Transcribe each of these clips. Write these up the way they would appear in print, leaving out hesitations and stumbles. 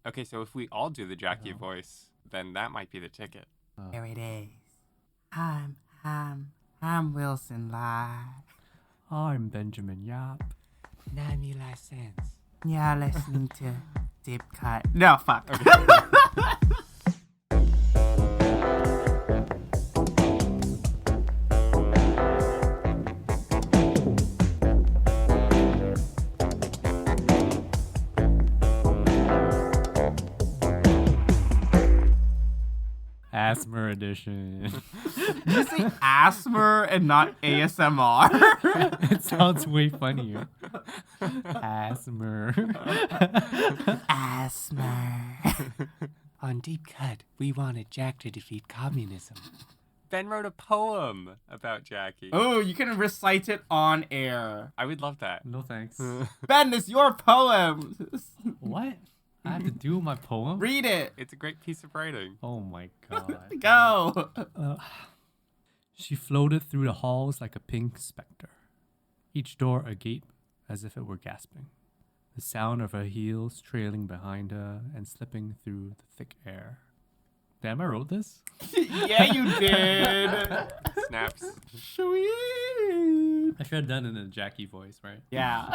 Okay, so if we all do the Jackie voice, then that might be the ticket. Here it is. I'm Wilson Lai. I'm Benjamin Yap. Nami license. You're listening to Deep Cut. No, fuck. Okay. Asthma edition. You say asthma and not ASMR? It sounds way funnier. Asthma. Asthma. On Deep Cut, we wanted Jack to defeat communism. Ben wrote a poem about Jackie. Oh, you can recite it on air. I would love that. No thanks. Ben, it's your poem. What? I have to do my poem? Read it. It's a great piece of writing. Oh my god. Go. She floated through the halls like a pink specter, each door agape as if it were gasping. The sound of her heels trailing behind her and slipping through the thick air. Damn, I wrote this? Yeah, you did. Snaps. Sweet. I should have done it in a Jackie voice, right? Yeah.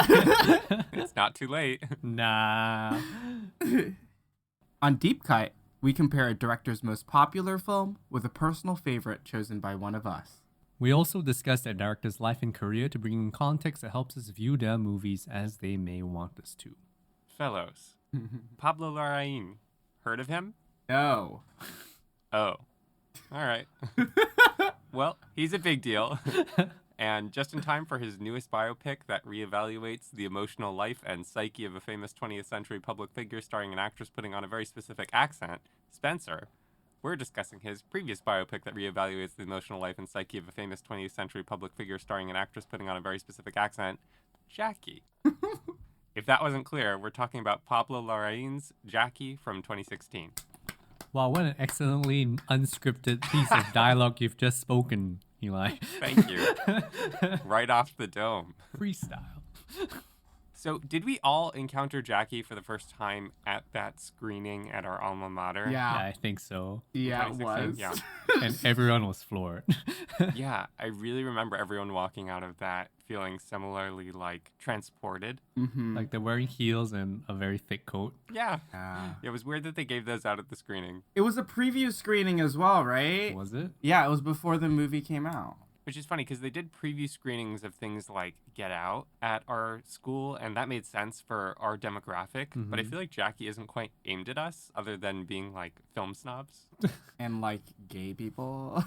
It's not too late. Nah. On Deep Cut, we compare a director's most popular film with a personal favorite chosen by one of us. We also discuss a director's life and career to bring in context that helps us view their movies as they may want us to. Fellows, Pablo Larraín. Heard of him? No. Oh. All right. Well, he's a big deal. And just in time for his newest biopic that reevaluates the emotional life and psyche of a famous 20th century public figure starring an actress putting on a very specific accent, Spencer, we're discussing his previous biopic that reevaluates the emotional life and psyche of a famous 20th century public figure starring an actress putting on a very specific accent, Jackie. If that wasn't clear, we're talking about Pablo Larraín's Jackie from 2016. Wow, what an excellently unscripted piece of dialogue you've just spoken, Eli. Thank you. Right off the dome. Freestyle. So, did we all encounter Jackie for the first time at that screening at our alma mater? Yeah, Yeah. I think so. Yeah, it 2016? was. Yeah. And everyone was floored. Yeah, I really remember everyone walking out of that feeling similarly, like, transported. Mm-hmm. Like they're wearing heels and a very thick coat. Yeah. Yeah. It was weird that they gave those out at the screening, It was a preview screening as well, right? Was it? Yeah, it was before the movie came out. which is funny because they did preview screenings of things like Get Out at our school, and that made sense for our demographic. But I feel like Jackie isn't quite aimed at us, other than being like film snobs. And like gay people.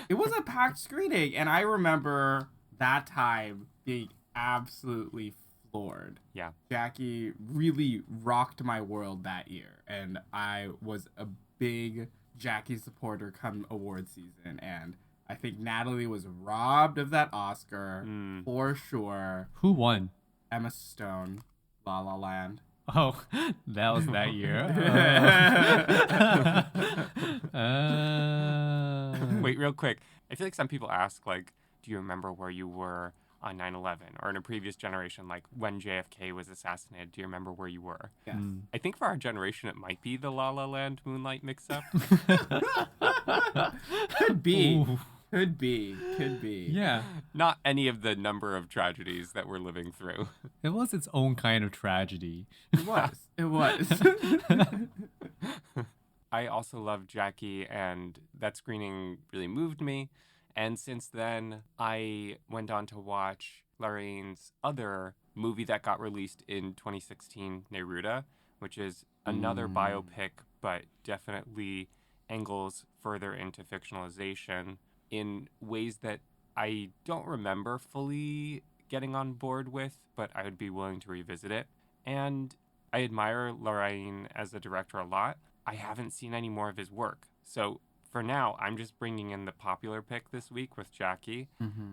It was a packed screening, and I remember that time being absolutely floored. Yeah. Jackie really rocked my world that year, and I was a big Jackie supporter come award season, and I think Natalie was robbed of that Oscar for sure. Who won? Emma Stone, La La Land. Oh, that was that year. Wait, real quick. I feel like some people ask, like, do you remember where you were on 9/11? Or in a previous generation, like, when JFK was assassinated, do you remember where you were? Yes. I think for our generation, it might be the La La Land Moonlight mix-up. Could be. Ooh. Could be. Could be. Yeah, Not any of the number of tragedies that we're living through. it was its own kind of tragedy. It was. It was. I also love Jackie, and that screening really moved me. And since then, I went on to watch Larraín's other movie that got released in 2016, Neruda, which is another biopic, but definitely angles further into fictionalization in ways that I don't remember fully getting on board with, but I would be willing to revisit it. And I admire Larraín as a director a lot. I haven't seen any more of his work. So for now, I'm just bringing in the popular pick this week with Jackie.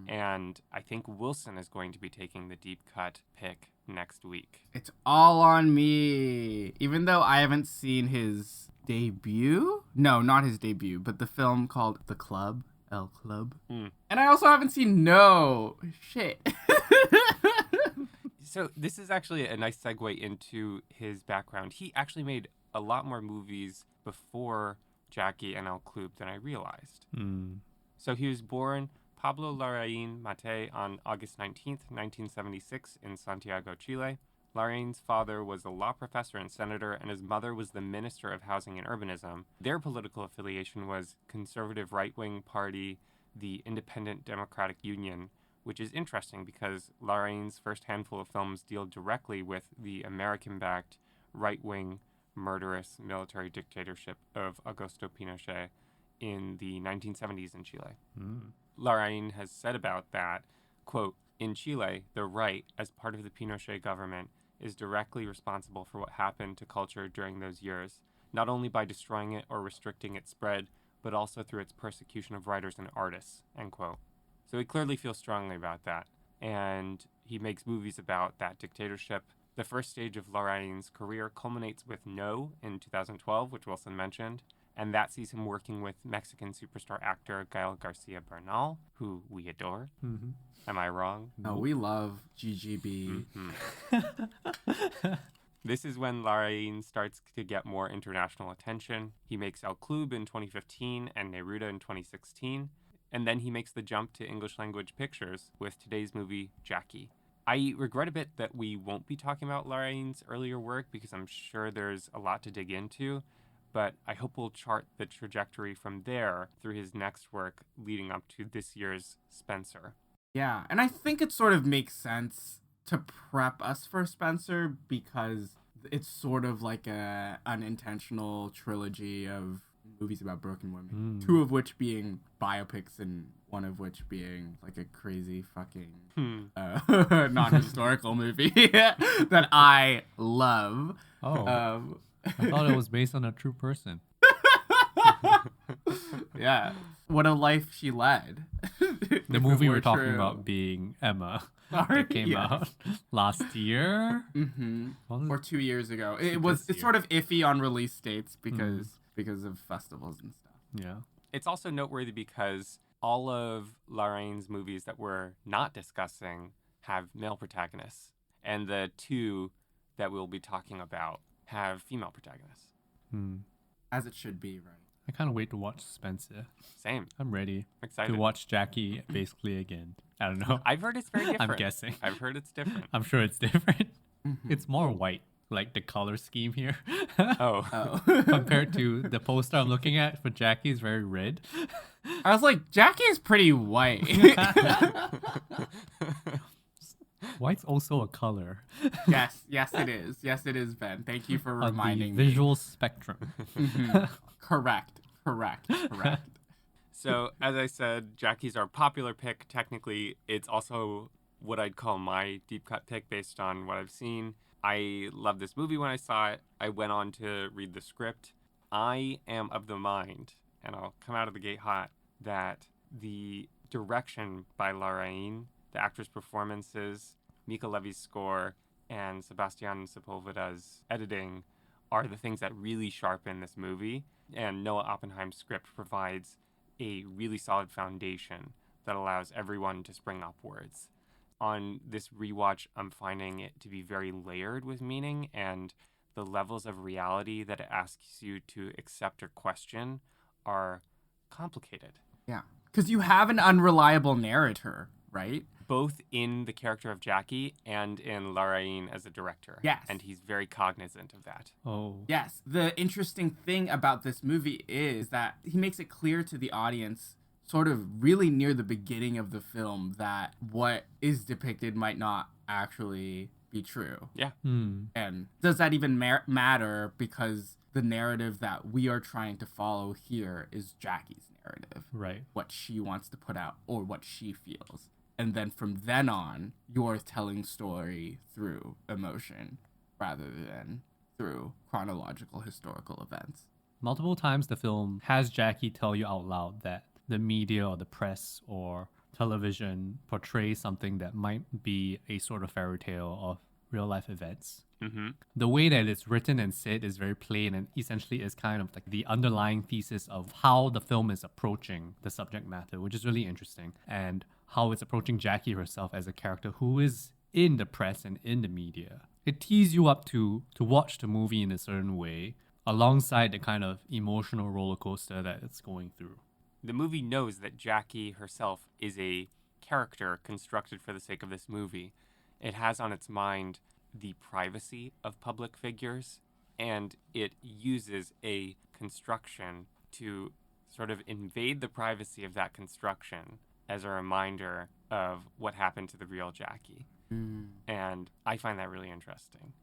And I think Wilson is going to be taking the deep cut pick next week. It's all on me. Even though I haven't seen his debut. No, not his debut, but the film called The Club. El Club. And I also haven't seen No. Shit. So this is actually a nice segue into his background. He actually made a lot more movies before Jackie and El Club than I realized. So he was born Pablo Larraín Mate on August 19th, 1976 in Santiago, Chile. Larraín's father was a law professor and senator, and his mother was the Minister of Housing and Urbanism. Their political affiliation was conservative right-wing party, the Independent Democratic Union, which is interesting because Larraín's first handful of films deal directly with the American-backed right-wing murderous military dictatorship of Augusto Pinochet in the 1970s in Chile. Larraín has said about that, quote, "In Chile, the right, as part of the Pinochet government, is directly responsible for what happened to culture during those years, not only by destroying it or restricting its spread, but also through its persecution of writers and artists," end quote. So he clearly feels strongly about that, and he makes movies about that dictatorship. The first stage of Larraín's career culminates with No in 2012, which Wilson mentioned, and that sees him working with Mexican superstar actor Gael Garcia Bernal, who we adore. Am I wrong? Oh, we love GGB. This is when Larraín starts to get more international attention. He makes El Club in 2015 and Neruda in 2016, and then he makes the jump to English language pictures with today's movie, Jackie. I regret a bit that we won't be talking about Larraín's earlier work because I'm sure there's a lot to dig into, but I hope we'll chart the trajectory from there through his next work leading up to this year's Spencer. Yeah, and I think it sort of makes sense to prep us for Spencer because it's sort of like a unintentional trilogy of movies about broken women, two of which being biopics and one of which being like a crazy fucking non-historical movie that I love. Oh, I thought it was based on a true person. Yeah. What a life she led. The movie we're talking about being Emma. That came out last year. Or 2 years ago. It's sort of iffy on release dates because of festivals and stuff. Yeah. It's also noteworthy because all of Larraín's movies that we're not discussing have male protagonists, and the two that we'll be talking about have female protagonists. As it should be, right? I can't wait to watch Spencer. Same. I'm ready Excited. to watch Jackie basically again. I don't know. I've heard it's very different. I'm guessing. I've heard it's different. I'm sure it's different. It's more white, like the color scheme here. Oh. Compared to the poster I'm looking at for Jackie is very red. I was like, Jackie is pretty white. White's also a color. Yes, it is. Yes, it is, Ben. Thank you for reminding me. Visual spectrum. Correct. So, as I said, Jackie's our popular pick. Technically, it's also what I'd call my deep cut pick based on what I've seen. I loved this movie when I saw it. I went on to read the script. I am of the mind, and I'll come out of the gate hot, that the direction by Larraín, the actor's performances, Mika Levy's score, and Sebastian Sepulveda's editing are the things that really sharpen this movie. And Noah Oppenheim's script provides a really solid foundation that allows everyone to spring upwards. On this rewatch, I'm finding it to be very layered with meaning, and the levels of reality that it asks you to accept or question are complicated. Yeah, because you have an unreliable narrator, right? Both in the character of Jackie and in Larraín as a director. Yes. And he's very cognizant of that. Oh. Yes, the interesting thing about this movie is that he makes it clear to the audience sort of really near the beginning of the film that what is depicted might not actually be true. Yeah. And does that even matter because the narrative that we are trying to follow here is Jackie's narrative. Right. What she wants to put out or what she feels. And then from then on, you're telling story through emotion rather than through chronological historical events. Multiple times the film has Jackie tell you out loud that the media or the press or television portrays something that might be a sort of fairy tale of real life events. The way that it's written and said is very plain and essentially is kind of like the underlying thesis of how the film is approaching the subject matter, which is really interesting, and how it's approaching Jackie herself as a character who is in the press and in the media. It tees you up to watch the movie in a certain way alongside the kind of emotional roller coaster that it's going through. The movie knows that Jackie herself is a character constructed for the sake of this movie. It has on its mind the privacy of public figures, and it uses a construction to sort of invade the privacy of that construction as a reminder of what happened to the real Jackie. And I find that really interesting.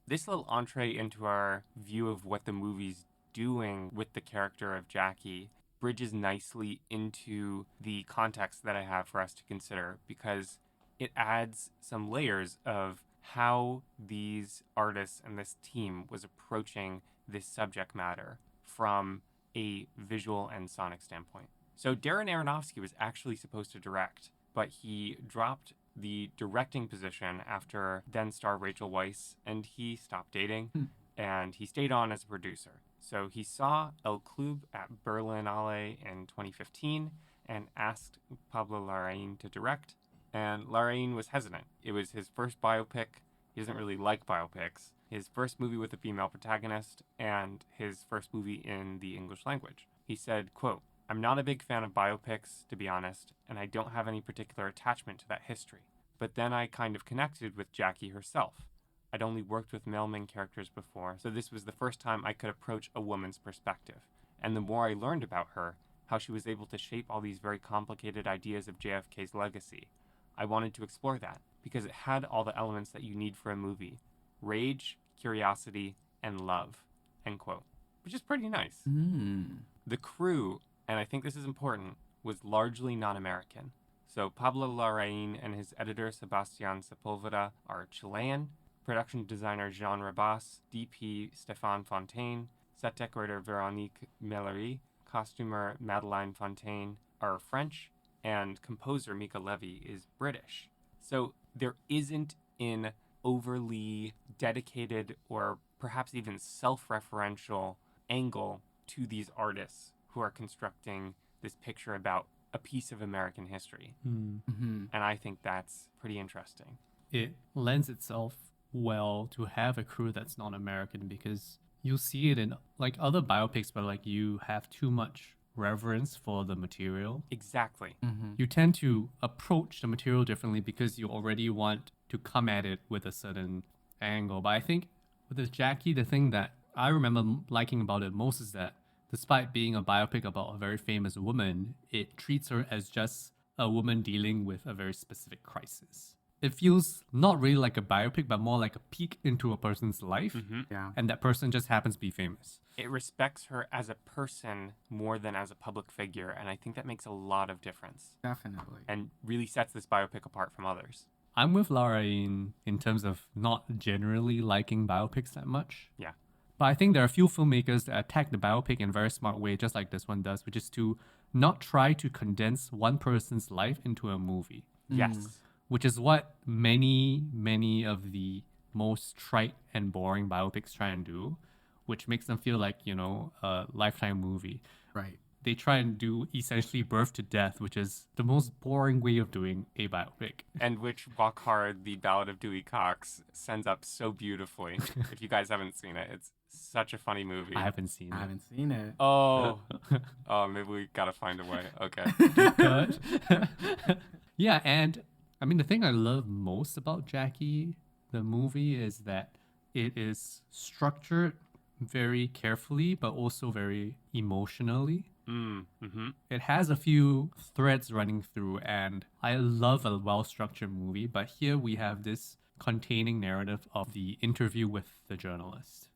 This little entree into our view of what the movie's doing with the character of Jackie bridges nicely into the context that I have for us to consider, because it adds some layers of how these artists and this team was approaching this subject matter from a visual and sonic standpoint. So Darren Aronofsky was actually supposed to direct, but he dropped the directing position after then star Rachel Weisz, and he stopped dating, and he stayed on as a producer. So he saw El Club at Berlinale in 2015 and asked Pablo Larraín to direct, and Larraín was hesitant. It was his first biopic. He doesn't really like biopics. His first movie with a female protagonist, and his first movie in the English language. He said, quote, "I'm not a big fan of biopics, to be honest, and I don't have any particular attachment to that history. But then I kind of connected with Jackie herself. I'd only worked with male main characters before, so this was the first time I could approach a woman's perspective. And the more I learned about her, how she was able to shape all these very complicated ideas of JFK's legacy, I wanted to explore that, because it had all the elements that you need for a movie. Rage, curiosity, and love." End quote. Which is pretty nice. The crew, and I think this is important, was largely non-American. So Pablo Larraín and his editor Sebastián Sepúlveda are Chilean, production designer Jean Rabas, DP Stéphane Fontaine, set decorator Véronique Mellery, costumer Madeleine Fontaine are French, and composer Mika Levy is British. So there isn't an overly dedicated or perhaps even self-referential angle to these artists who are constructing this picture about a piece of American history. And I think that's pretty interesting. It lends itself well to have a crew that's not American, because you'll see it in like other biopics where like you have too much reverence for the material. Exactly. You tend to approach the material differently because you already want to come at it with a certain angle. But I think with this Jackie, the thing that I remember liking about it most is that despite being a biopic about a very famous woman, it treats her as just a woman dealing with a very specific crisis. It feels not really like a biopic, but more like a peek into a person's life. Yeah. And that person just happens to be famous. It respects her as a person more than as a public figure, and I think that makes a lot of difference Definitely. and really sets this biopic apart from others. I'm with Larraín in terms of not generally liking biopics that much. Yeah. But I think there are a few filmmakers that attack the biopic in a very smart way, just like this one does, which is to not try to condense one person's life into a movie. Yes. Which is what many of the most trite and boring biopics try and do, which makes them feel like, a Lifetime movie. Right. They try and do essentially Birth to Death, which is the most boring way of doing a biopic. And which Walk Hard, the Ballad of Dewey Cox, sends up so beautifully. If you guys haven't seen it, it's such a funny movie. I haven't seen I it. haven't seen it. Oh, maybe we gotta find a way. Okay. Good. Yeah, and I mean, the thing I love most about Jackie, the movie, is that it is structured very carefully, but also very emotionally. It has a few threads running through, and I love a well-structured movie, but here we have this containing narrative of the interview with the journalist.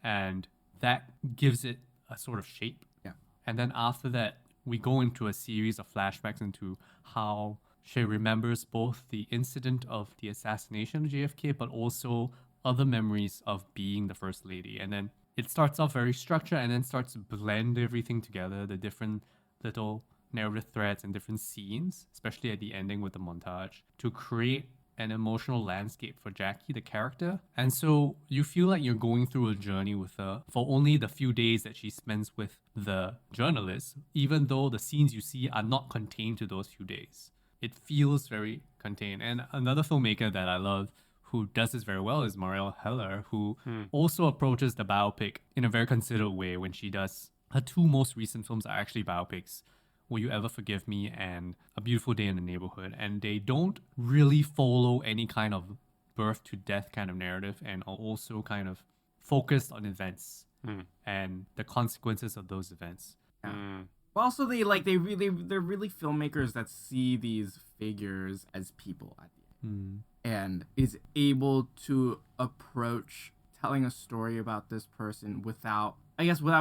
And that gives it a sort of shape. Yeah. And then after that, we go into a series of flashbacks into how she remembers both the incident of the assassination of JFK, but also other memories of being the First Lady. And then it starts off very structured and then starts to blend everything together, the different little narrative threads and different scenes, especially at the ending with the montage, to create an emotional landscape for Jackie, the character. And so you feel like you're going through a journey with her for only the few days that she spends with the journalist, even though the scenes you see are not contained to those few days. It feels very contain. And another filmmaker that I love who does this very well is Marielle Heller, who also approaches the biopic in a very considered way when she does her two most recent films are actually biopics, Will You Ever Forgive Me and A Beautiful Day in the Neighborhood. And they don't really follow any kind of birth to death kind of narrative and are also kind of focused on events and the consequences of those events. Yeah. But also they're really filmmakers that see these figures as people at the end. And is able to approach telling a story about this person without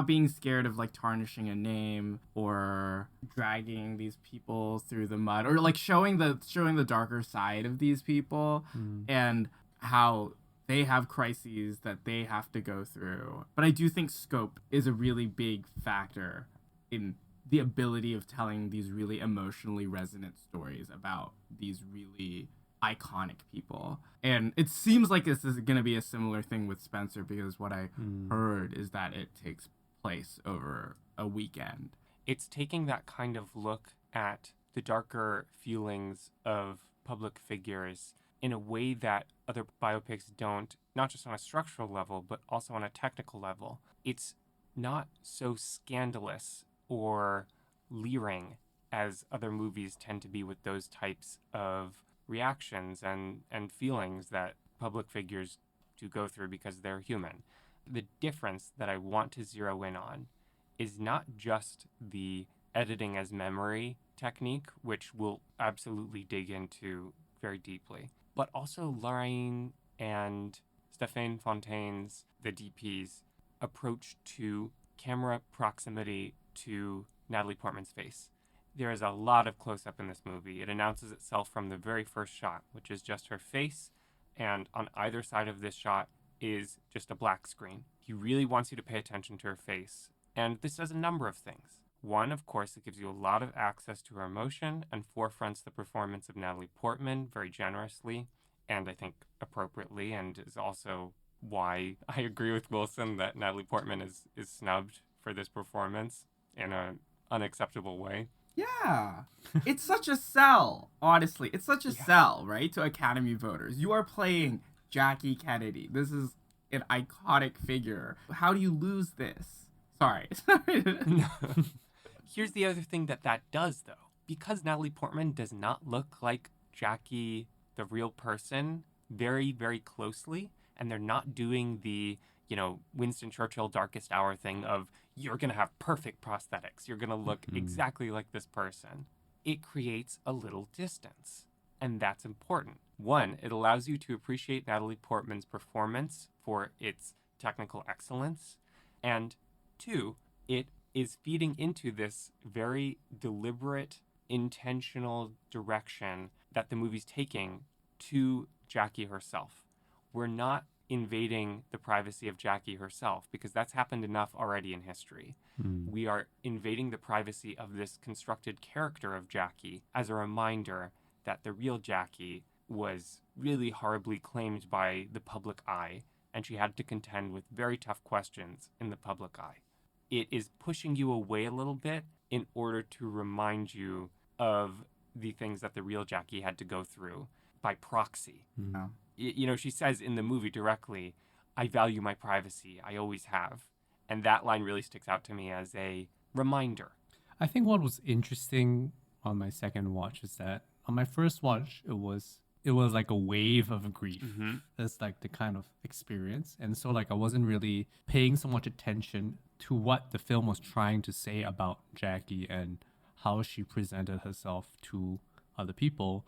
being scared of like tarnishing a name or dragging these people through the mud or like showing the darker side of these people and how they have crises that they have to go through. But I do think scope is a really big factor in the ability of telling these really emotionally resonant stories about these really iconic people. And it seems like this is going to be a similar thing with Spencer because what I heard is that it takes place over a weekend. It's taking that kind of look at the darker feelings of public figures in a way that other biopics don't, not just on a structural level, but also on a technical level. It's not so scandalous or leering as other movies tend to be with those types of reactions and feelings that public figures do go through because they're human. The difference that I want to zero in on is not just the editing as memory technique, which we'll absolutely dig into very deeply, but also Larraín and Stéphane Fontaine's, the DP's, approach to camera proximity to Natalie Portman's face. There is a lot of close-up in this movie. It announces itself from the very first shot, which is just her face, and on either side of this shot is just a black screen. He really wants you to pay attention to her face, and this does a number of things. One, of course, it gives you a lot of access to her emotion and forefronts the performance of Natalie Portman very generously, and I think appropriately, and is also why I agree with Wilson that Natalie Portman is snubbed for this performance in an unacceptable way. Yeah. It's such a sell, honestly. It's such a sell, right, to Academy voters. You are playing Jackie Kennedy. This is an iconic figure. How do you lose this? Sorry. Here's the other thing that does, though. Because Natalie Portman does not look like Jackie, the real person, very, very closely, and they're not doing the, Winston Churchill Darkest Hour thing of, you're going to have perfect prosthetics. You're going to look exactly like this person. It creates a little distance, and that's important. One, it allows you to appreciate Natalie Portman's performance for its technical excellence, and two, it is feeding into this very deliberate, intentional direction that the movie's taking to Jackie herself. We're not invading the privacy of Jackie herself because that's happened enough already in history. We are invading the privacy of this constructed character of Jackie as a reminder that the real Jackie was really horribly claimed by the public eye, and she had to contend with very tough questions in the public eye. It is pushing you away a little bit in order to remind you of the things that the real Jackie had to go through by proxy. She says in the movie directly, I value my privacy. I always have. And that line really sticks out to me as a reminder. I think what was interesting on my second watch is that on my first watch, it was like a wave of grief. That's like the kind of experience. And so like I wasn't really paying so much attention to what the film was trying to say about Jackie and how she presented herself to other people.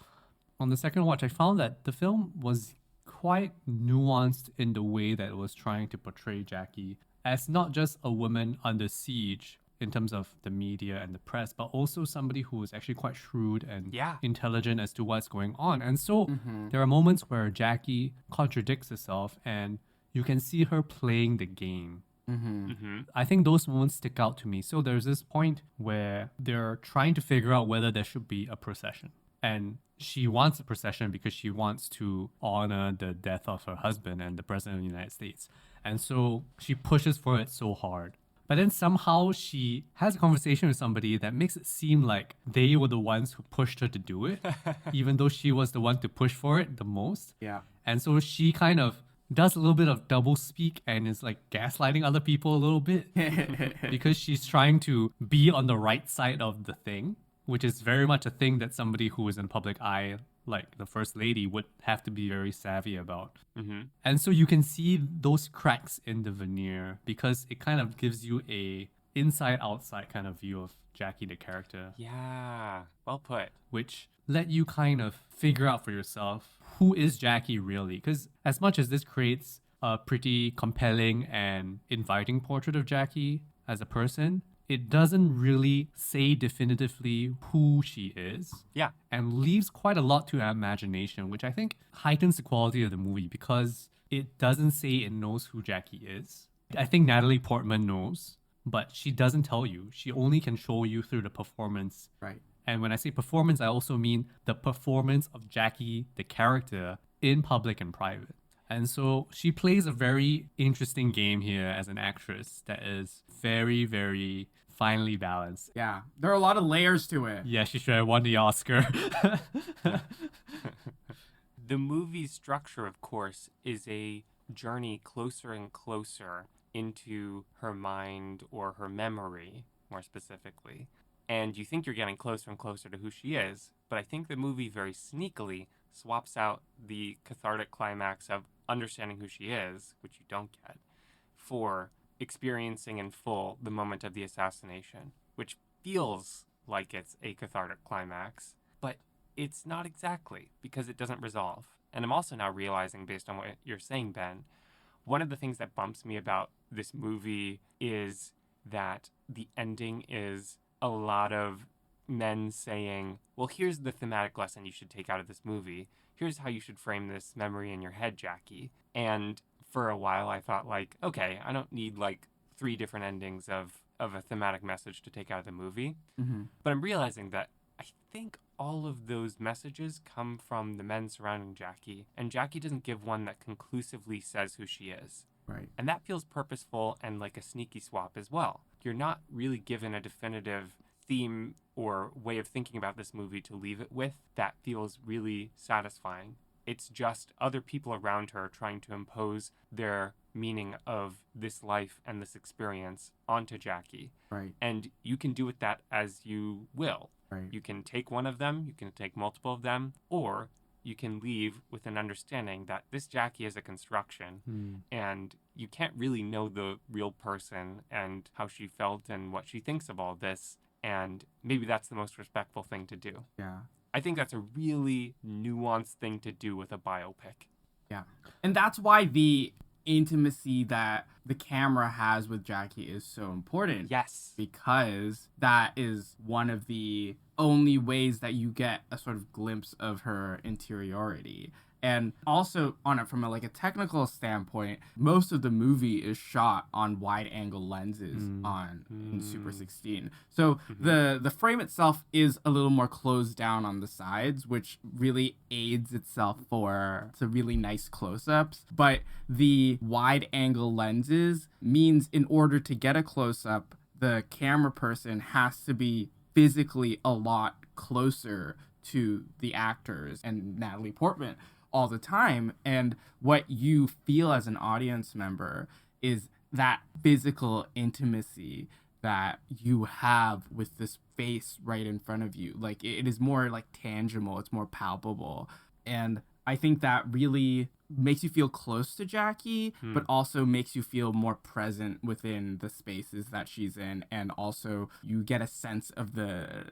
On the second watch, I found that the film was quite nuanced in the way that it was trying to portray Jackie as not just a woman under siege in terms of the media and the press, but also somebody who was actually quite shrewd and intelligent as to what's going on. And so there are moments where Jackie contradicts herself and you can see her playing the game. I think those moments stick out to me. So there's this point where they're trying to figure out whether there should be a procession. And she wants a procession because she wants to honor the death of her husband and the president of the United States. And so she pushes for it so hard. But then somehow she has a conversation with somebody that makes it seem like they were the ones who pushed her to do it, even though she was the one to push for it the most. Yeah. And so she kind of does a little bit of double speak and is like gaslighting other people a little bit because she's trying to be on the right side of the thing, which is very much a thing that somebody who is in public eye, like the first lady, would have to be very savvy about. And so you can see those cracks in the veneer because it kind of gives you a inside outside kind of view of Jackie the character, Yeah, well put. which let you kind of figure out for yourself who is Jackie really. Because as much as this creates a pretty compelling and inviting portrait of Jackie as a person, it doesn't really say definitively who she is. Yeah. And leaves quite a lot to our imagination, which I think heightens the quality of the movie because it doesn't say it knows who Jackie is. I think Natalie Portman knows, but she doesn't tell you. She only can show you through the performance. Right. And when I say performance, I also mean the performance of Jackie, the character, in public and private. And so she plays a very interesting game here as an actress that is very, very finely balanced. Yeah. There are a lot of layers to it. Yeah, she should have won the Oscar. The movie's structure, of course, is a journey closer and closer into her mind or her memory, more specifically. And you think you're getting closer and closer to who she is, but I think the movie very sneakily swaps out the cathartic climax of understanding who she is, which you don't get, for experiencing in full the moment of the assassination, which feels like it's a cathartic climax, but it's not exactly because it doesn't resolve. And I'm also now realizing, based on what you're saying, Ben, one of the things that bumps me about this movie is that the ending is a lot of men saying, well, here's the thematic lesson you should take out of this movie. Here's how you should frame this memory in your head, Jackie. And for a while I thought, like, okay, I don't need like 3 different endings of a thematic message to take out of the movie. But I'm realizing that I think all of those messages come from the men surrounding Jackie, and Jackie doesn't give one that conclusively says who she is. Right. And that feels purposeful and like a sneaky swap as well. You're not really given a definitive theme or way of thinking about this movie to leave it with that feels really satisfying. It's just other people around her trying to impose their meaning of this life and this experience onto Jackie. Right. And you can do with that as you will. Right. You can take one of them, you can take multiple of them, or you can leave with an understanding that this Jackie is a construction and you can't really know the real person and how she felt and what she thinks of all this. And maybe that's the most respectful thing to do. Yeah. I think that's a really nuanced thing to do with a biopic. Yeah. And that's why the intimacy that the camera has with Jackie is so important. Yes. Because that is one of the only ways that you get a sort of glimpse of her interiority. And also from a technical standpoint, most of the movie is shot on wide angle lenses in Super 16. So the frame itself is a little more closed down on the sides, which really aids itself for some really nice close-ups. But the wide angle lenses means in order to get a close-up, the camera person has to be physically a lot closer to the actors and Natalie Portman all the time. And what you feel as an audience member is that physical intimacy that you have with this face right in front of you. Like it is more like tangible, it's more palpable. And I think that really makes you feel close to Jackie, but also makes you feel more present within the spaces that she's in. And also you get a sense of the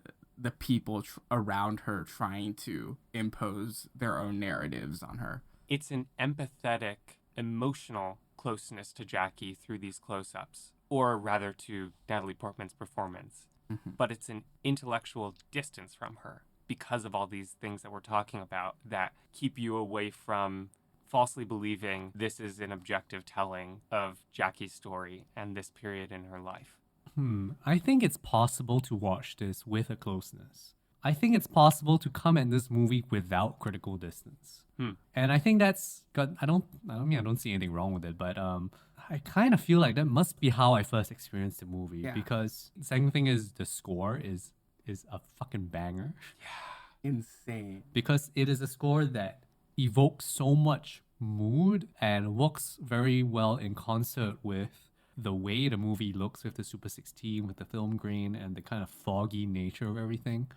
people around her trying to impose their own narratives on her. It's an empathetic, emotional closeness to Jackie through these close-ups, or rather to Natalie Portman's performance. But it's an intellectual distance from her because of all these things that we're talking about that keep you away from falsely believing this is an objective telling of Jackie's story and this period in her life. I think it's possible to watch this with a closeness. I think it's possible to come at this movie without critical distance. And I think that's good. I don't see anything wrong with it, but I kind of feel like that must be how I first experienced the movie. Yeah. Because the second thing is the score is a fucking banger. Insane. Because it is a score that evokes so much mood and works very well in concert with the way the movie looks with the Super 16, with the film grain and the kind of foggy nature of everything.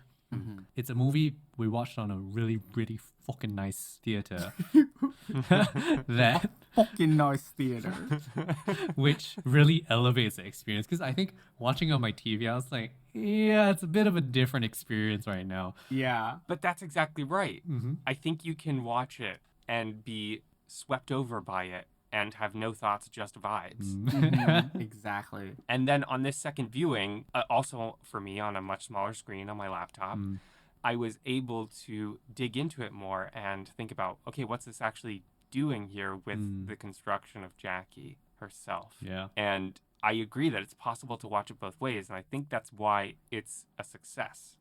It's a movie we watched on a really, really fucking nice theater that Fucking nice theater. which really elevates the experience. Because I think watching on my TV, I was like, yeah, it's a bit of a different experience right now. Yeah. But that's exactly right. I think you can watch it and be swept over by it and have no thoughts, just vibes. Exactly. And then on this second viewing, also for me on a much smaller screen on my laptop, I was able to dig into it more and think about, okay, what's this actually doing here with the construction of Jackie herself? Yeah. And I agree that it's possible to watch it both ways, and I think that's why it's a success.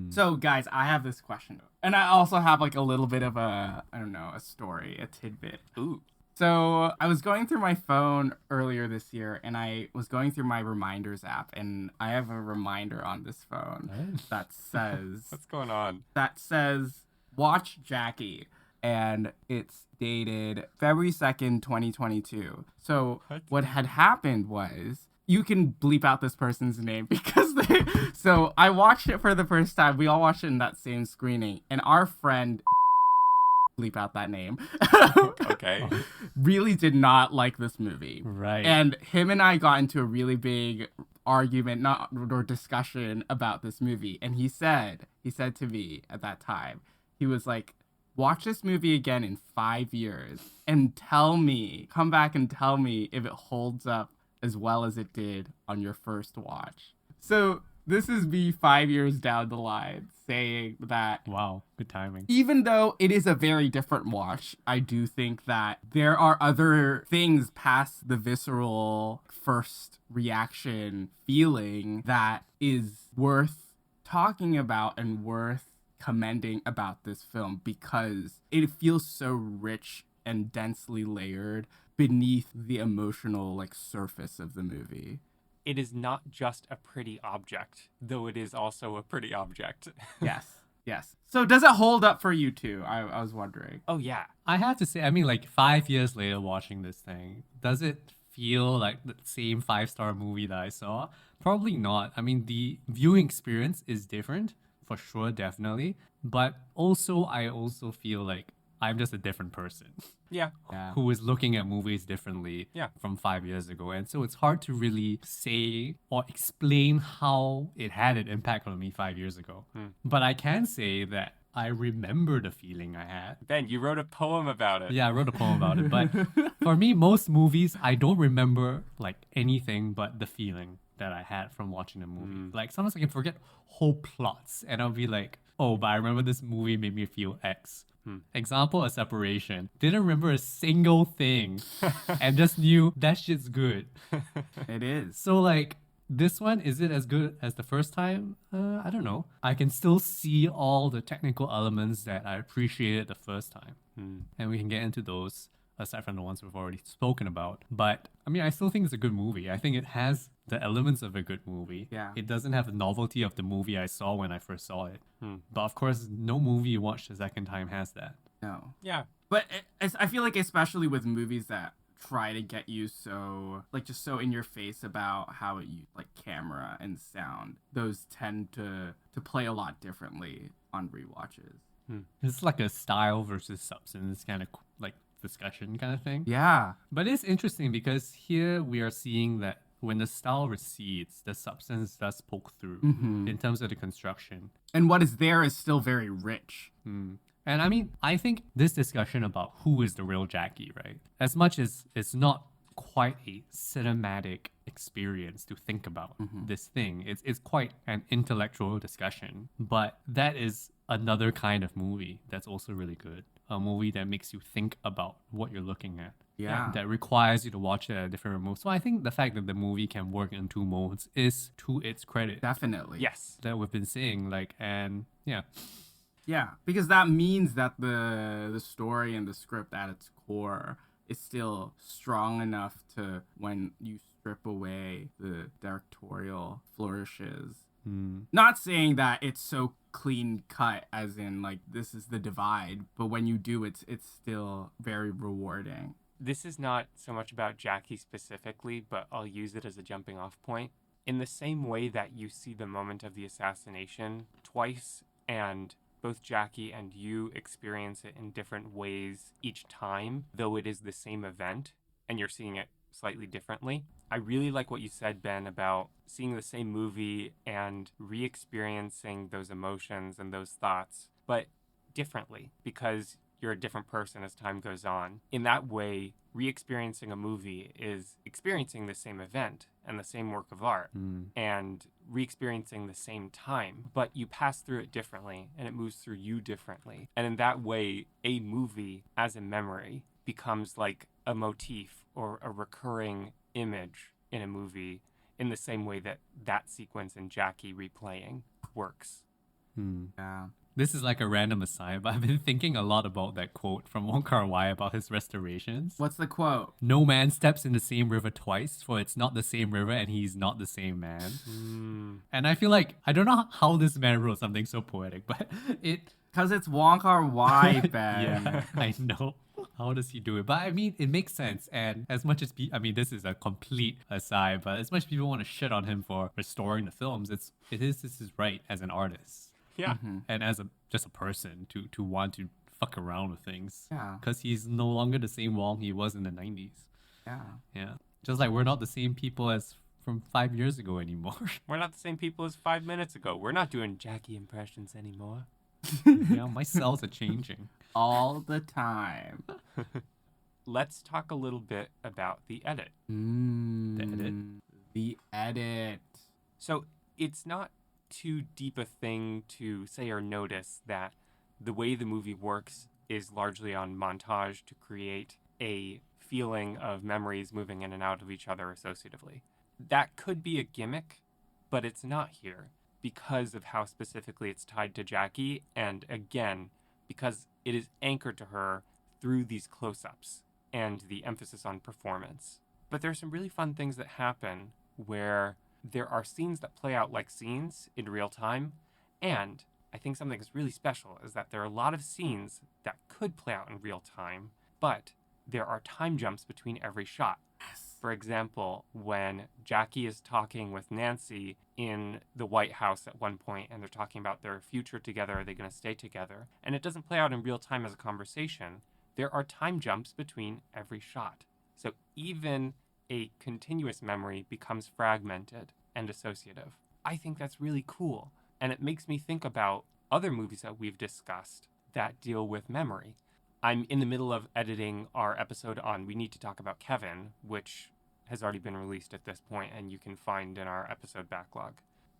So, guys, I have this question. And I also have like a little bit of a story, a tidbit. Ooh. So I was going through my phone earlier this year, and I was going through my reminders app, and I have a reminder on this phone that says What's going on? watch Jackie, and it's dated February 2nd, 2022. So what had happened was, you can bleep out this person's name because so I watched it for the first time. We all watched it in that same screening, and our friend, bleep out that name, Okay. really did not like this movie. Right. And him and I got into a really big argument, or discussion about this movie. And he said to me at that time, he was like, watch this movie again in 5 years and come back and tell me if it holds up as well as it did on your first watch. So this is me 5 years down the line saying that, wow, good timing. even though it is a very different watch, I do think that there are other things past the visceral first reaction feeling that is worth talking about and worth commending about this film, because it feels so rich and densely layered beneath the emotional surface of the movie. It is not just a pretty object, though it is also a pretty object. Yes. So does it hold up for you too? I was wondering. Oh, yeah. I have to say, I mean, 5 years later watching this thing, does it feel like the same 5-star movie that I saw? Probably not. I mean, the viewing experience is different, for sure, definitely. But also, I also feel like I'm just a different person. Yeah. Who is looking at movies differently from 5 years ago. And so it's hard to really say or explain how it had an impact on me 5 years ago. But I can say that I remember the feeling I had. Ben, you wrote a poem about it. Yeah, I wrote a poem about it. But for me, most movies, I don't remember anything but the feeling that I had from watching the movie. Sometimes I can forget whole plots and I'll be like, oh, but I remember this movie made me feel X. Example, A Separation. Didn't remember a single thing and just knew that shit's good. It is. So this one, is it as good as the first time? I don't know. I can still see all the technical elements that I appreciated the first time. And we can get into those aside from the ones we've already spoken about. But I mean, I still think it's a good movie. I think it has the elements of a good movie. Yeah. It doesn't have the novelty of the movie I saw when I first saw it. But of course, no movie you watch the second time has that. No. Yeah. But I feel like, especially with movies that try to get you so just so in your face about how it camera and sound, those tend to play a lot differently on rewatches. It's like a style versus substance kind of discussion kind of thing. Yeah. But it's interesting because here we are seeing that when the style recedes, the substance does poke through in terms of the construction. And what is there is still very rich. And I mean, I think this discussion about who is the real Jackie, right? As much as it's not quite a cinematic experience to think about this thing, it's quite an intellectual discussion. But that is another kind of movie that's also really good. A movie that makes you think about what you're looking at. Yeah. That requires you to watch it at a different mode. So I think the fact that the movie can work in 2 modes is to its credit. Definitely. Yes. That we've been saying, and yeah. Yeah, because that means that the story and the script at its core is still strong enough to, when you strip away the directorial flourishes. Not saying that it's so clean cut as in like this is the divide, but when you do, it's still very rewarding. This is not so much about Jackie specifically, but I'll use it as a jumping off point. In the same way that you see the moment of the assassination twice, and both Jackie and you experience it in different ways each time, though it is the same event, and you're seeing it slightly differently. I really like what you said, Ben, about seeing the same movie and re-experiencing those emotions and those thoughts, but differently, because you're a different person as time goes on. In that way, re-experiencing a movie is experiencing the same event and the same work of art and re-experiencing the same time, but you pass through it differently and it moves through you differently. And in that way, a movie as a memory becomes like a motif or a recurring image in a movie in the same way that that sequence in Jackie replaying works. Yeah. This is like a random aside, but I've been thinking a lot about that quote from Wong Kar-wai about his restorations. What's the quote? No man steps in the same river twice, for it's not the same river and he's not the same man. And I feel like, I don't know how this man wrote something so poetic, but it... Because it's Wong Kar-wai, Ben. Yeah, I know. How does he do it? But I mean, it makes sense. And as much as this is a complete aside, but as much as people want to shit on him for restoring the films, this is right as an artist. Yeah. And as just a person to want to fuck around with things. Yeah. Because he's no longer the same Wong he was in the 90s. Yeah. Yeah. Just like we're not the same people as from 5 years ago anymore. We're not the same people as 5 minutes ago. We're not doing Jackie impressions anymore. Yeah, my cells are changing. All the time. Let's talk a little bit about the edit. The edit? The edit. So it's not too deep a thing to say or notice that the way the movie works is largely on montage to create a feeling of memories moving in and out of each other associatively. That could be a gimmick, but it's not here because of how specifically it's tied to Jackie, and again, because it is anchored to her through these close-ups and the emphasis on performance. But there's some really fun things that happen where there are scenes that play out like scenes in real time, and I think something that's really special is that there are a lot of scenes that could play out in real time, but there are time jumps between every shot. For example, when Jackie is talking with Nancy in the White House at one point, and they're talking about their future together, are they going to stay together? And it doesn't play out in real time as a conversation. There are time jumps between every shot. So even a continuous memory becomes fragmented and associative. I think that's really cool. And it makes me think about other movies that we've discussed that deal with memory. I'm in the middle of editing our episode on We Need to Talk About Kevin, which has already been released at this point and you can find in our episode backlog.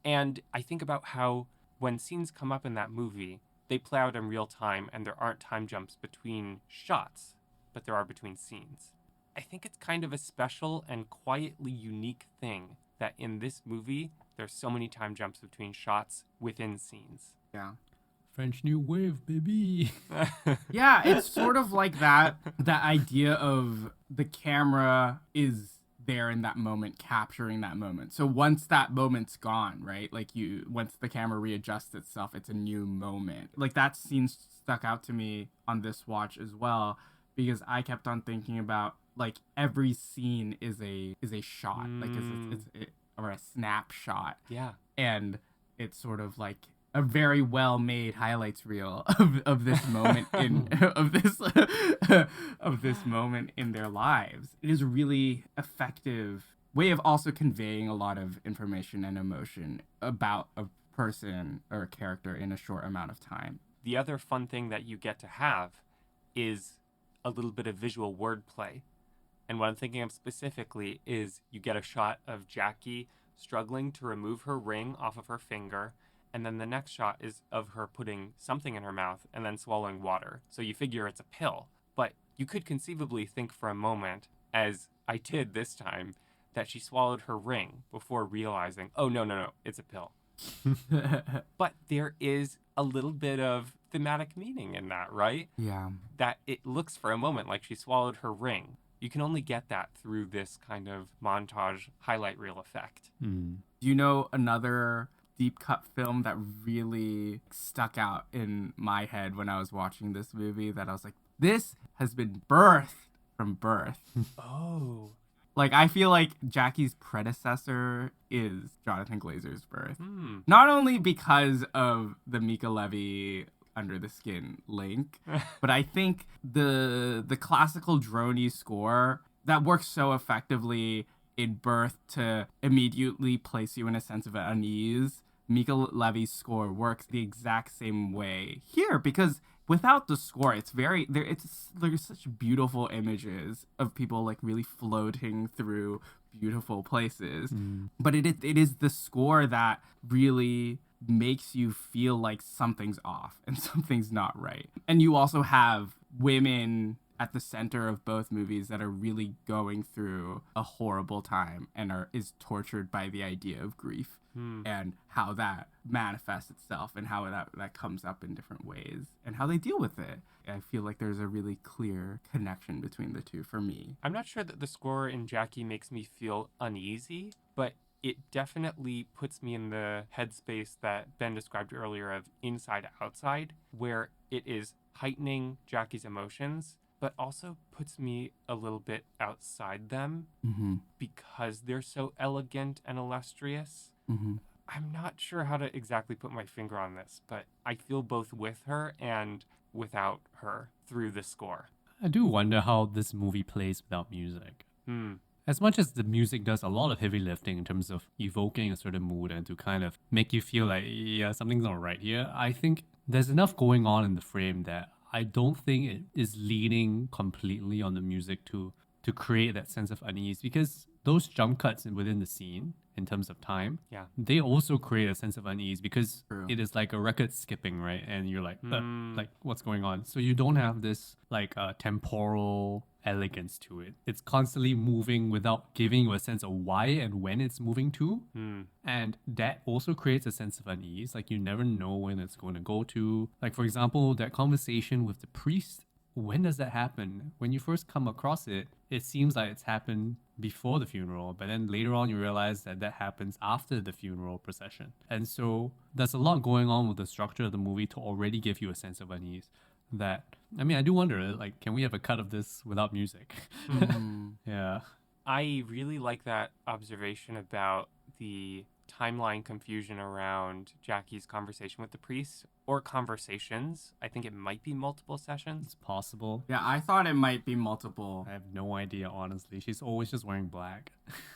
And I think about how when scenes come up in that movie, they play out in real time and there aren't time jumps between shots, but there are between scenes. I think it's kind of a special and quietly unique thing that in this movie, there's so many time jumps between shots within scenes. Yeah. French New Wave, baby. Yeah, it's sort of like that idea of the camera is there in that moment, capturing that moment. So once that moment's gone, right? Like once the camera readjusts itself, it's a new moment. Like that scene stuck out to me on this watch as well, because I kept on thinking about like every scene is a shot, like or a snapshot. Yeah. And it's sort of like a very well made highlights reel of this moment of this moment in their lives. It is a really effective way of also conveying a lot of information and emotion about a person or a character in a short amount of time. The other fun thing that you get to have is a little bit of visual wordplay. And what I'm thinking of specifically is you get a shot of Jackie struggling to remove her ring off of her finger, and then the next shot is of her putting something in her mouth and then swallowing water. So you figure it's a pill. But you could conceivably think for a moment, as I did this time, that she swallowed her ring before realizing, oh, no, it's a pill. But there is a little bit of thematic meaning in that, right? Yeah. That it looks for a moment like she swallowed her ring. You can only get that through this kind of montage highlight reel effect. Mm. Do you know another deep cut film that really stuck out in my head when I was watching this movie that I was like, this has been birthed from birth? Oh. Like, I feel like Jackie's predecessor is Jonathan Glazer's birth. Hmm. Not only because of the Mika Levy Under the Skin link, but I think the classical droney score that works so effectively in Birth to immediately place you in a sense of unease. Mika Levy's score works the exact same way here, because without the score, it's very there's such beautiful images of people like really floating through beautiful places. But it is the score that really makes you feel like something's off and something's not right. And you also have women at the center of both movies that are really going through a horrible time and is tortured by the idea of grief and how that manifests itself and how that comes up in different ways and how they deal with it. I feel like there's a really clear connection between the two for me. I'm not sure that the score in Jackie makes me feel uneasy, but it definitely puts me in the headspace that Ben described earlier of inside outside, where it is heightening Jackie's emotions, but also puts me a little bit outside them because they're so elegant and illustrious. I'm not sure how to exactly put my finger on this, but I feel both with her and without her through the score. I do wonder how this movie plays without music. As much as the music does a lot of heavy lifting in terms of evoking a certain mood and to kind of make you feel like, yeah, something's not right here, I think there's enough going on in the frame that I don't think it is leaning completely on the music to create that sense of unease, because those jump cuts within the scene in terms of time, they also create a sense of unease because it is like a record skipping, right? And you're like what's going on? So you don't have this like temporal elegance to it. It's constantly moving without giving you a sense of why and when it's moving to. And that also creates a sense of unease. Like you never know when it's going to go to. Like for example, that conversation with the priest, when does that happen? When you first come across it, it seems like it's happened before the funeral, but then later on you realize that happens after the funeral procession. And so there's a lot going on with the structure of the movie to already give you a sense of unease. That, I mean, I do wonder, like, can we have a cut of this without music? Yeah. I really like that observation about the timeline confusion around Jackie's conversation with the priest, or conversations. I think it might be multiple sessions. It's possible. Yeah, I thought it might be multiple. I have no idea, honestly. She's always just wearing black.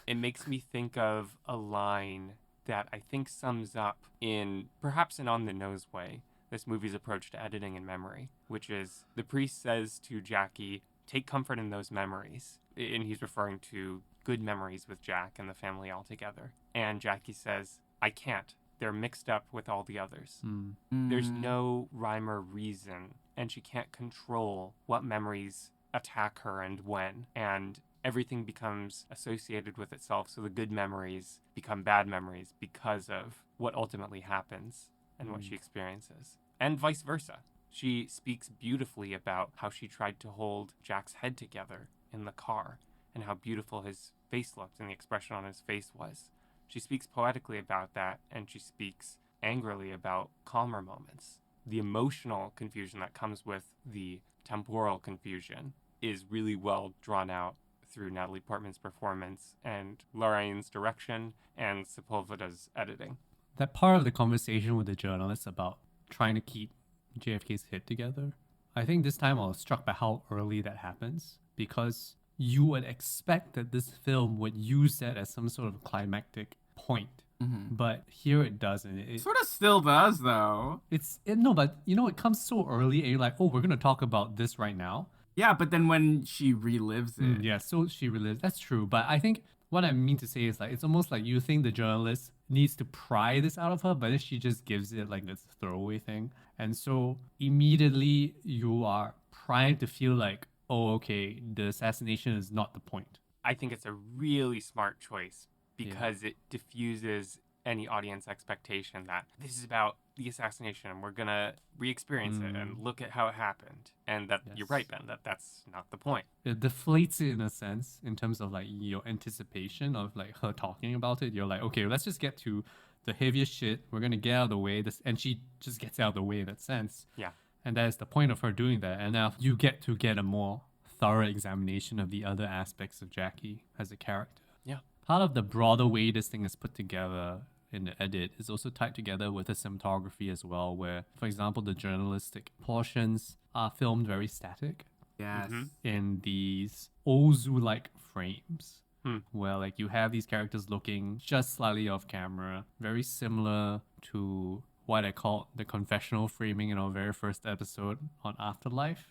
It makes me think of a line that I think sums up in perhaps an on-the-nose way this movie's approach to editing and memory, which is the priest says to Jackie, take comfort in those memories. And he's referring to good memories with Jack and the family all together. And Jackie says, I can't. They're mixed up with all the others. There's no rhyme or reason, and she can't control what memories attack her and when. And everything becomes associated with itself, so the good memories become bad memories because of what ultimately happens and what she experiences. And vice versa. She speaks beautifully about how she tried to hold Jack's head together in the car and how beautiful his face looked and the expression on his face was. She speaks poetically about that, and she speaks angrily about calmer moments. The emotional confusion that comes with the temporal confusion is really well drawn out through Natalie Portman's performance and Larraín's direction and Sepulveda's editing. That part of the conversation with the journalist about trying to keep JFK's head together, I think this time I was struck by how early that happens, because you would expect that this film would use that as some sort of climactic point. But here it doesn't. It sort of still does, though. No, but you know, it comes so early and you're like, oh, we're going to talk about this right now. Yeah, but then when she relives it. Yeah, so she relives. That's true. But I think what I mean to say is like, it's almost like you think the journalist needs to pry this out of her, but then she just gives it like this throwaway thing. And so immediately you are primed to feel like, oh, okay, the assassination is not the point. I think it's a really smart choice because it diffuses any audience expectation that this is about the assassination and we're gonna re-experience it and look at how it happened. And that you're right, Ben, that's not the point. It deflates it in a sense in terms of like your anticipation of like her talking about it. You're like, okay, let's just get to the heaviest shit. We're gonna get out of the way. And she just gets out of the way in that sense. Yeah. And that is the point of her doing that. And now you get to get a more thorough examination of the other aspects of Jackie as a character. Yeah. Part of the broader way this thing is put together in the edit is also tied together with the cinematography as well, where, for example, the journalistic portions are filmed very static Yes. in these Ozu-like frames. Where like you have these characters looking just slightly off camera, very similar to what I call the confessional framing in our very first episode on Afterlife,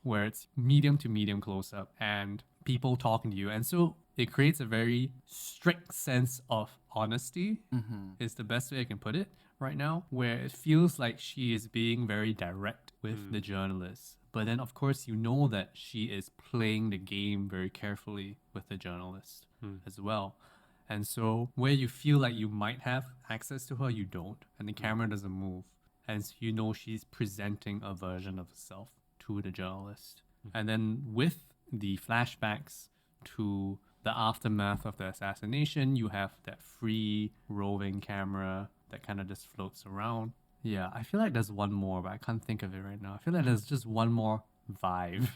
where it's medium to medium close up and people talking to you. And so it creates a very strict sense of honesty, is the best way I can put it right now, where it feels like she is being very direct with the journalist. But then, of course, you know that she is playing the game very carefully with the journalist as well. And so where you feel like you might have access to her, you don't. And the camera doesn't move. And so you know she's presenting a version of herself to the journalist. And then with the flashbacks to the aftermath of the assassination, you have that free roving camera that kind of just floats around. Yeah, I feel like there's one more, but I can't think of it right now. I feel like there's just one more vibe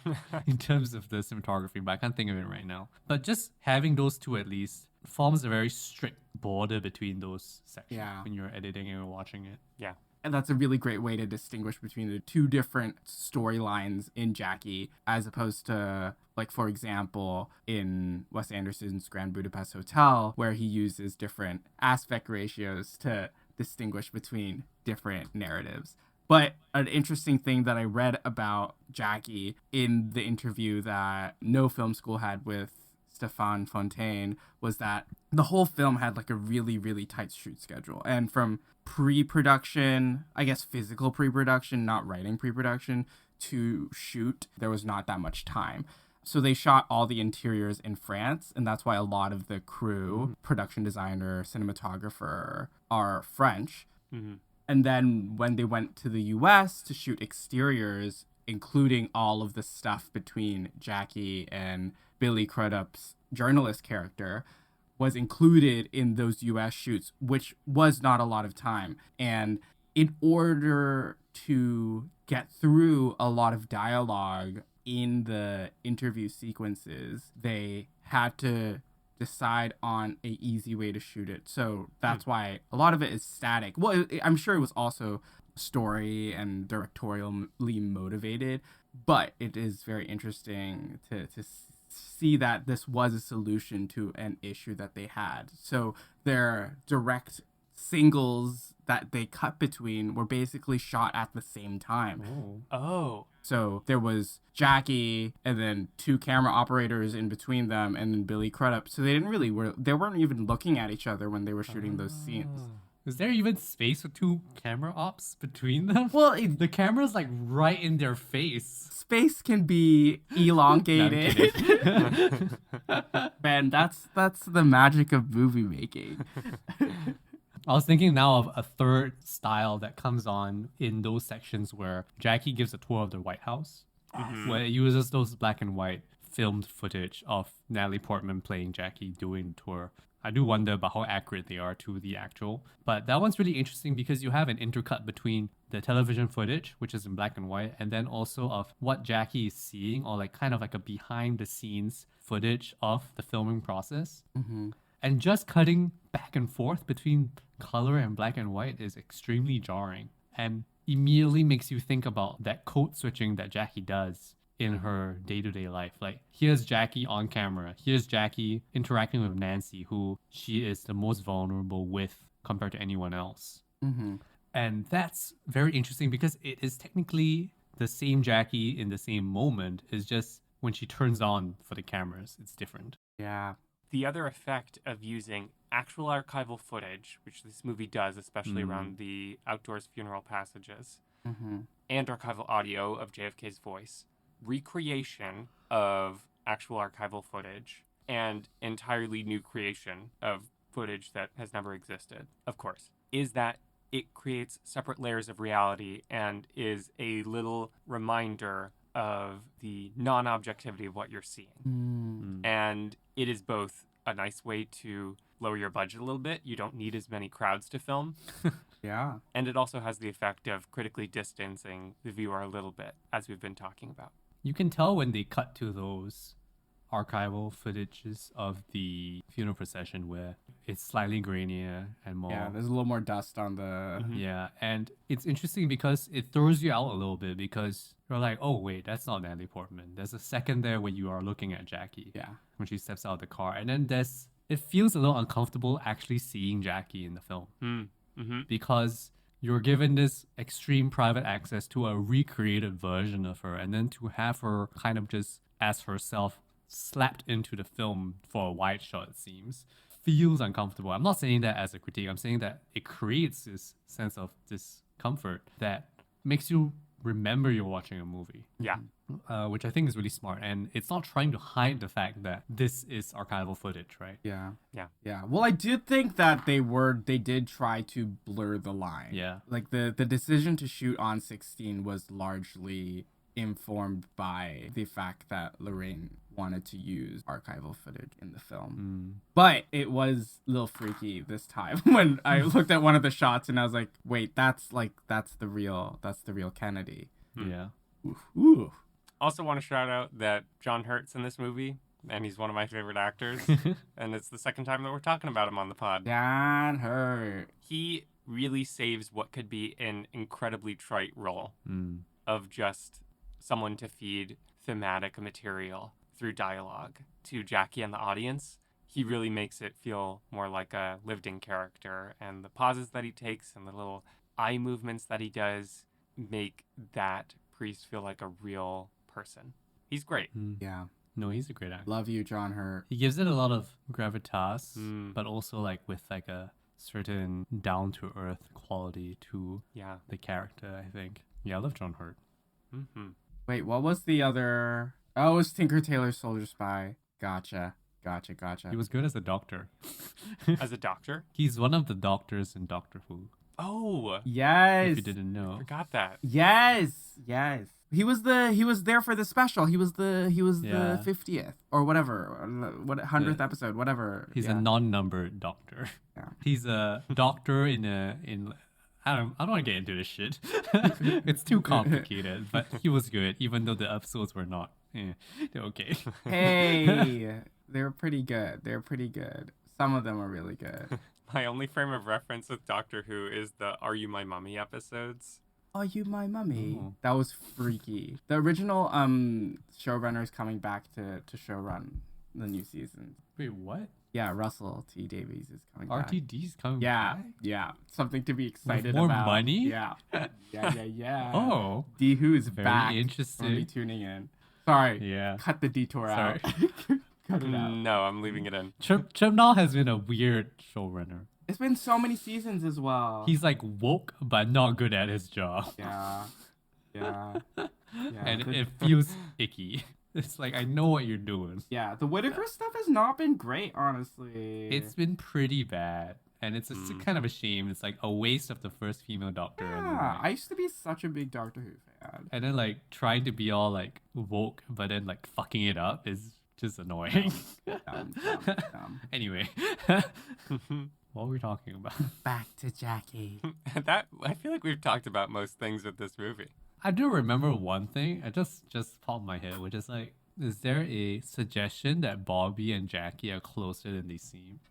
in terms of the cinematography, but I can't think of it right now. But just having those two at least forms a very strict border between those sections when you're editing and you're watching it. Yeah. And that's a really great way to distinguish between the two different storylines in Jackie, as opposed to, like, for example, in Wes Anderson's Grand Budapest Hotel, where he uses different aspect ratios to distinguish between different narratives. But an interesting thing that I read about Jackie in the interview that No Film School had with Stéphane Fontaine was that the whole film had like a really, really tight shoot schedule. And from pre-production, I guess physical pre-production, not writing pre-production, to shoot, there was not that much time. So they shot all the interiors in France, and that's why a lot of the crew, production designer, cinematographer, are French. And then when they went to the US to shoot exteriors, including all of the stuff between Jackie and Billy Crudup's journalist character, was included in those US shoots, which was not a lot of time. And in order to get through a lot of dialogue in the interview sequences, they had to decide on a easy way to shoot it. So that's why a lot of it is static. Well, I'm sure it was also story and directorially motivated, but it is very interesting to see that this was a solution to an issue that they had. So their direct singles that they cut between were basically shot at the same time. Oh. So there was Jackie and then two camera operators in between them and then Billy Crudup. So they weren't even looking at each other when they were shooting those scenes. Is there even space for two camera ops between them? Well, the camera's like right in their face. Space can be elongated. Man, that's the magic of movie making. I was thinking now of a third style that comes on in those sections where Jackie gives a tour of the White House, where it uses those black and white filmed footage of Natalie Portman playing Jackie doing the tour. I do wonder about how accurate they are to the actual. But that one's really interesting because you have an intercut between the television footage, which is in black and white, and then also of what Jackie is seeing, or like kind of like a behind the scenes footage of the filming process. And just cutting back and forth between color and black and white is extremely jarring and immediately makes you think about that code switching that Jackie does in her day-to-day life. Like, here's Jackie on camera. Here's Jackie interacting with Nancy, who she is the most vulnerable with compared to anyone else. And that's very interesting because it is technically the same Jackie in the same moment. It's just when she turns on for the cameras, it's different. Yeah. The other effect of using actual archival footage, which this movie does, especially around the outdoors funeral passages, and archival audio of JFK's voice, recreation of actual archival footage, and entirely new creation of footage that has never existed, of course, is that it creates separate layers of reality and is a little reminder of the non-objectivity of what you're seeing. And it is both a nice way to lower your budget a little bit. You don't need as many crowds to film. Yeah. And it also has the effect of critically distancing the viewer a little bit, as we've been talking about. You can tell when they cut to those archival footages of the funeral procession where it's slightly grainier and more. Yeah, there's a little more dust on the... Yeah, and it's interesting because it throws you out a little bit because you're like, oh, wait, that's not Natalie Portman. There's a second there where you are looking at Jackie. Yeah. When she steps out of the car. And then it feels a little uncomfortable actually seeing Jackie in the film. Because you're given this extreme private access to a recreated version of her, and then to have her kind of just as herself slapped into the film for a wide shot, it seems, feels uncomfortable. I'm not saying that as a critique. I'm saying that it creates this sense of discomfort that makes you remember you're watching a movie. Yeah. Which I think is really smart. And it's not trying to hide the fact that this is archival footage, right? Yeah. Yeah. Yeah. Well, I did think that they did try to blur the line. Yeah. Like the decision to shoot on 16 was largely informed by the fact that Larraín wanted to use archival footage in the film. But it was a little freaky this time when I looked at one of the shots and I was like, wait, that's the real Kennedy. Yeah. Ooh. Also want to shout out that John Hurt's in this movie, and he's one of my favorite actors. And it's the second time that we're talking about him on the pod. John Hurt. He really saves what could be an incredibly trite role of just someone to feed thematic material through dialogue to Jackie and the audience. He really makes it feel more like a lived-in character, and the pauses that he takes and the little eye movements that he does make that priest feel like a real person. He's great. Yeah. No, he's a great actor. Love you, John Hurt. He gives it a lot of gravitas, but also like with like a certain down-to-earth quality to the character, I think. Yeah, I love John Hurt. Wait, what was the other... Oh, it was Tinker Tailor Soldier Spy. Gotcha. He was good as a doctor. As a doctor? He's one of the doctors in Doctor Who. Oh, Yes. If you didn't know. forgot that. Yes. He was there for the special. He was the 50th or whatever, 100th episode, whatever. He's a non-numbered doctor. Yeah. He's a doctor in I don't want to get into this shit. It's too complicated, but he was good, even though the episodes were not. They're okay. Hey, they're pretty good. Some of them are really good. My only frame of reference with Doctor Who is the Are You My Mummy episodes. Are You My Mummy? Oh. That was freaky. The original showrunner is coming back to showrun the new season. Wait, what? Yeah, Russell T Davies is coming back. RTD's coming Yeah, back? yeah. Something to be excited more about. money? Yeah. Yeah. Oh. D Who's Very back. interesting. Only tuning in. Sorry. Yeah. Cut the detour out. Cut it out. No, I'm leaving it in. Chibnall has been a weird showrunner. It's been so many seasons as well. He's like woke, but not good at his job. Yeah. And the, it feels icky. It's like, I know what you're doing. yeah, the Whittaker stuff has not been great, honestly. It's been pretty bad. And it's kind of a shame. It's like a waste of the first female doctor. Yeah, I used to be such a big Doctor Who fan. And then like trying to be all like woke, but then like fucking it up is just annoying. Dumb. Anyway, what were we talking about? Back to Jackie. That I feel like we've talked about most things with this movie. I do remember one thing. I just popped in my head, which is like, is there a suggestion that Bobby and Jackie are closer than they seem?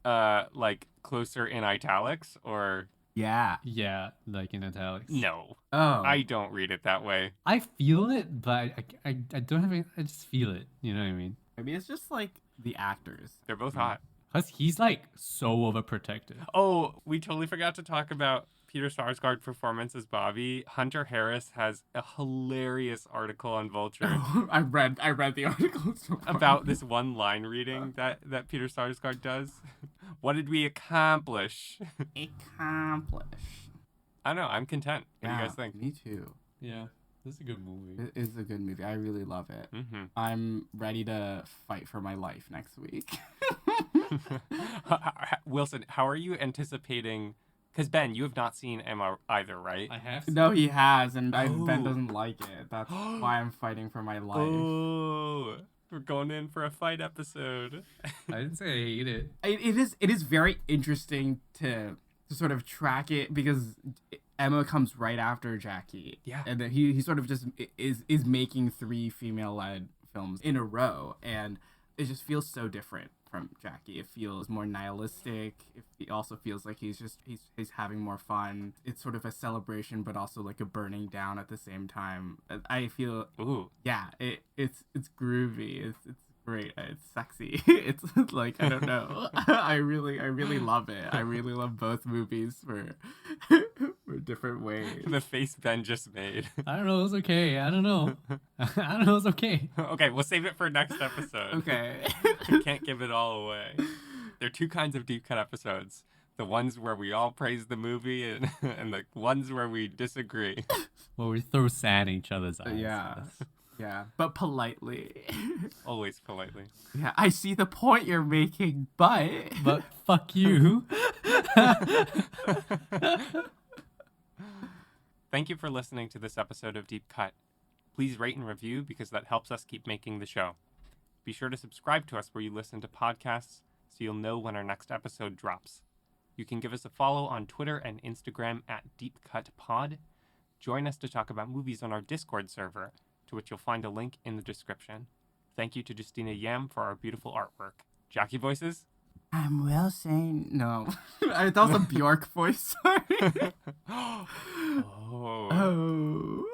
Like closer in italics or Yeah. Yeah, like in italics. no? Oh. I don't read it that way. I feel it, but I don't have any, I just feel it. You know what I mean? Maybe it's just like the actors. They're both hot. Because he's like so overprotective. Oh, we totally forgot to talk about Peter Sarsgaard's performance as Bobby. Hunter Harris has a hilarious article on Vulture I read the article so far. about this one line reading that Peter Sarsgaard does. What did we accomplish? Accomplish. I don't know. I'm content. What do you guys think? Me too. Yeah, this is a good movie. It is a good movie. I really love it. Mm-hmm. I'm ready to fight for my life next week. Wilson, how are you anticipating? Because Ben, you have not seen Emma either, right? I have. No, he has, and Ben Oh. doesn't like it. That's why I'm fighting for my life. Oh, we're going in for a fight episode. I didn't say I hate it. It is very interesting to sort of track it because Emma comes right after Jackie. Yeah. And then he sort of just is making 3 female-led films in a row, and it just feels so different from Jackie. It feels more nihilistic. It also feels like he's having more fun. It's sort of a celebration, but also like a burning down at the same time. I feel, Ooh. yeah, it's groovy. It's great. It's sexy. It's like, I don't know. I really love it. I really love both movies for different ways. The face Ben just made. I don't know. It was okay. I don't know. I don't know. It was okay. Okay, we'll save it for next episode. Okay. We can't give it all away. There are 2 kinds of deep cut episodes. The ones where we all praise the movie and the ones where we disagree. Well, we throw sand in each other's eyes. Yeah. Yeah, but politely. Always politely. Yeah, I see the point you're making, but... But fuck you. Thank you for listening to this episode of Deep Cut. Please rate and review because that helps us keep making the show. Be sure to subscribe to us where you listen to podcasts so you'll know when our next episode drops. You can give us a follow on Twitter and Instagram at DeepCutPod. Join us to talk about movies on our Discord server, to which you'll find a link in the description. Thank you to Justina Yam for our beautiful artwork. Jackie voices? I'm Wilson. No. That was a Bjork voice. Sorry. Oh. Oh.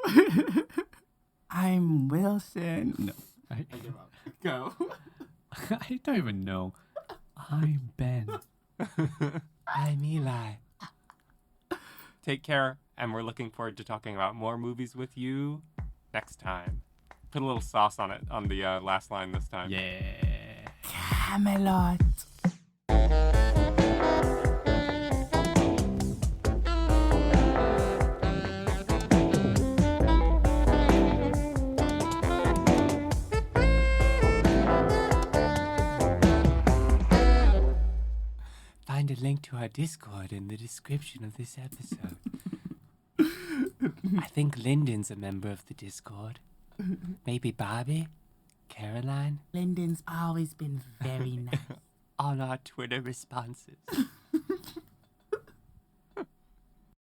I'm Wilson. No. I give up. Go. I don't even know. I'm Ben. I'm Eli. Take care, and we're looking forward to talking about more movies with you next time. Put a little sauce on it on the last line this time. Yeah. Camelot. Find a link to our Discord in the description of this episode. I think Lyndon's a member of the Discord. Maybe Bobby? Caroline? Lyndon's always been very nice. On our Twitter responses.